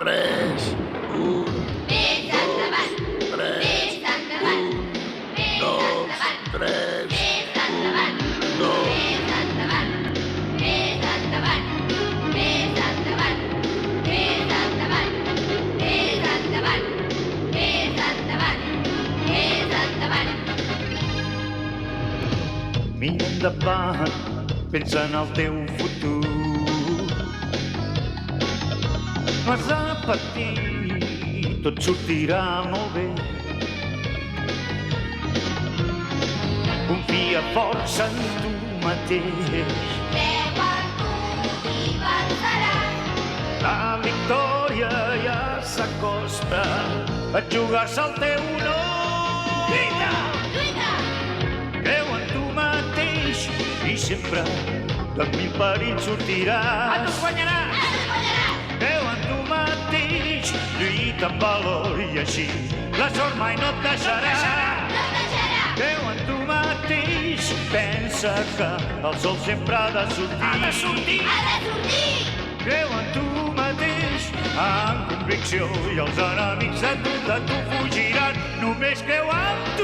3, 1, Més endavant, 3, més endavant, 2, 3, més endavant, 2. més endavant, més endavant, més endavant, més endavant, més endavant, més endavant, més endavant. Mira endavant, pensa en el teu futur. No has de patir, tot sortirà molt bé. Confia força en tu mateix. Creu en tu i venceràs. La victòria ja s'acosta a jugar-se el teu nom. Lluita! Lluita! Creu en tu mateix i sempre de mil perills sortiràs. Ens guanyaràs! Ens guanyaràs! Creu en tu mateix, lluita amb valor i així la sort mai no et deixarà. No et deixarà! Creu en tu mateix, pensa que el sol sempre ha de sortir. Ha de sortir! Ha de sortir! Creu en tu mateix, amb convicció, i els enemics de tu fugiran. Només creu en tu